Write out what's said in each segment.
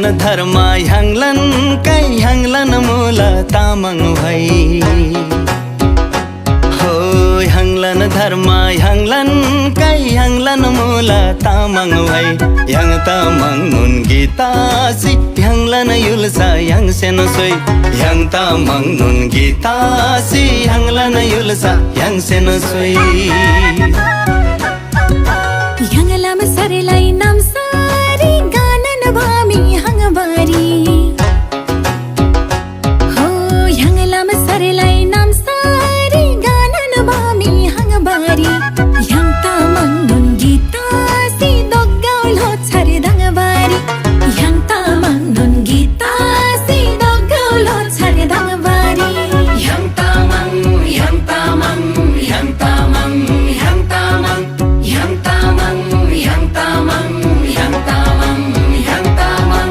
ह्याङ्लन धर्म ह्याङ्लन कै ह्याङ्लन मूल तामाङ भाइ हो ह्याङ्लन धर्म ह्याङ्लन कै ह्याङ्लन मूल तामाङ भाइ ह्याङ तामाङ नुन गीतासी ह्याङ्लन युल्सा ह्याङ सेन सोइ ह्याङ तामाङ नुन गीतासी ह्याङ्लन युल्सा ह्याङ सेन सोइ ह्याङ्लाम सरलाई नाम सारी गानन भामी हाँगबारी हो ह्याङ्लाम सरलाई नाम सारी गानन भामी हाँगबारी ह्याङ तामाङ नुन गीतासी दोग्गाउलो छरे दाङबारी ह्याङ तामाङ नुन गीतासी दोग्गाउलो छरे दाङबारी ह्याङ तामाङ ह्याङ तामाङ ह्याङ तामाङ ह्याङ तामाङ ह्याङ तामाङ ह्याङ तामाङ ह्याङ तामाङ ह्याङ तामाङ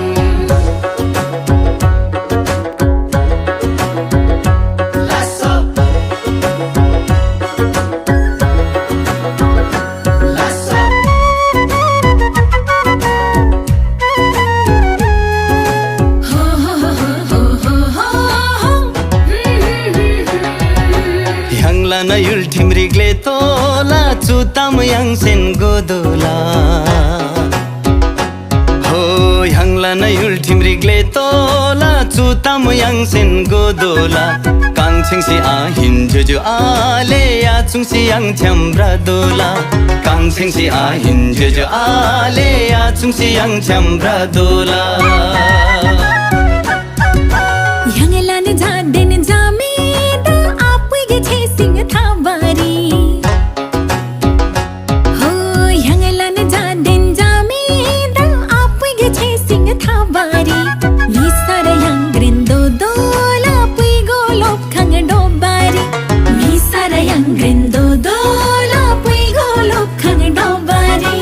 लासो लासो हो हो हो हो हो ह्याङ्लन युल्ठिम्रिग्ले तोला चुताम याङसेन गोदोला हो ह्याङ्लन युल्ठिम्रिग्ले तोला चुताम याङसेन गोदोला काङछिङसी आहिन जुजु आले आचुङसी याङ छ्याम्ब्रा दोला काङछिङसी आहिन जुजु आले आचुङसी याङ छ्याम्ब्रा दोला ह्याङ्लान जादेन जामेदा आपुइगे छेसिङ थाबारी हो ह्याङ्लान जादेन जामेदा आपुइगे छेसिङ थाबारी मिसर याङ्ग्रेन दोला पुइगो लोपखाङ डोबारी मिसर याङ्ग्रेन दोला पुइगो लोपखाङ डोबारी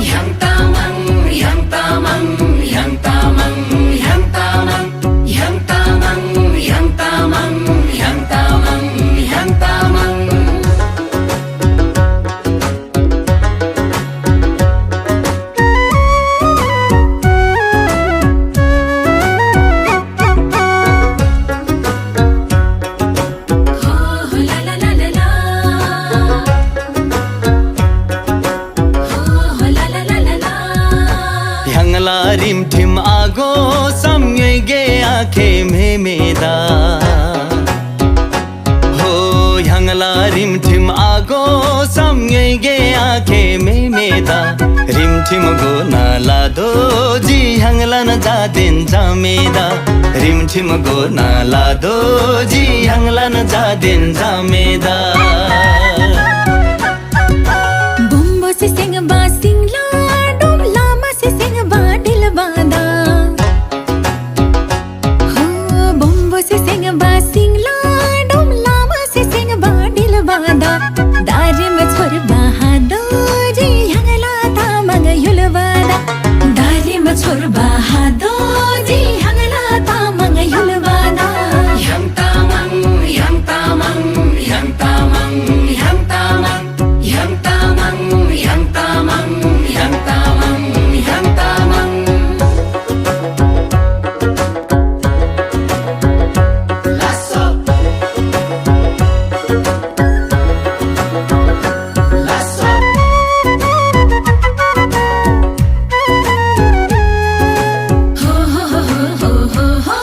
ह्याङ तामाङ ह्याङ तामाङ ह्याङ तामाङ ह्याङ तामाङ ह्याङ तामाङ ह्याङ तामाङ ह्याङ तामाङ ह्याङ तामाङ हो ला ला ला ला ला हो ला ला ला ला ला ह्याङ्ला रिमठिम आगो सम्यै गे आखे मेमेदा हो ह्याङ्ला रिमठिम आगो सम्यै गे आखे मेमेदा रिमठिम गो नाला दोजी ह्याङ्लन जादेन जामेदा रिमठिम गो नाला दोजी ह्याङ्लन जादेन जामेदा बुम्बो से सिंग बासिङ लाडोम लामा से सिंग बाडिल बादा हो बुम्बो से सिंग बासिङ लाडोम लामा से सिंग बाडिल बादा दारिम छोर बहादुरी ह्याङ्ला तामाङ युलबादा दारिम छोर बहादुरी ह्याङ्ला तामाङ युलबादा ह्याङ तामाङ ह्याङ तामाङ ह्याङ तामाङ ह्याङ तामाङ ह्याङ तामाङ ह्याङ तामाङ ह्याङ तामाङ ह्याङ तामाङ लासो लासो हो हो हो हो हो हो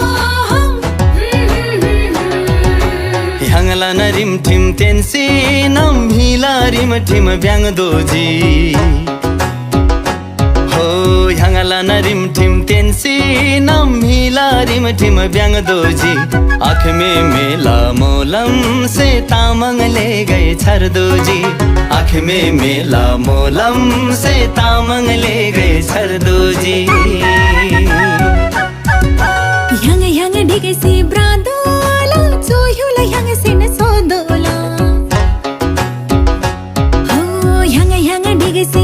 ह्याङ्लान रिमठिम तेन्सी नम हिला रिमठिम ब्याङ दोजी हो ह्याङ्लान रिमठिम तेन्सी नम हिला रिमठिम ब्याङ दोजी आँख में मेला मोलम से तामाङ ले गए छरदोजी आँख में मेला मोलम से तामाङ ले गए छरदोजी ह्याङ ह्याङ डिगेसी ब्रादोला चोयुला ह्याङ सेन सोदोला हो ह्याङ ह्याङ डिगेसी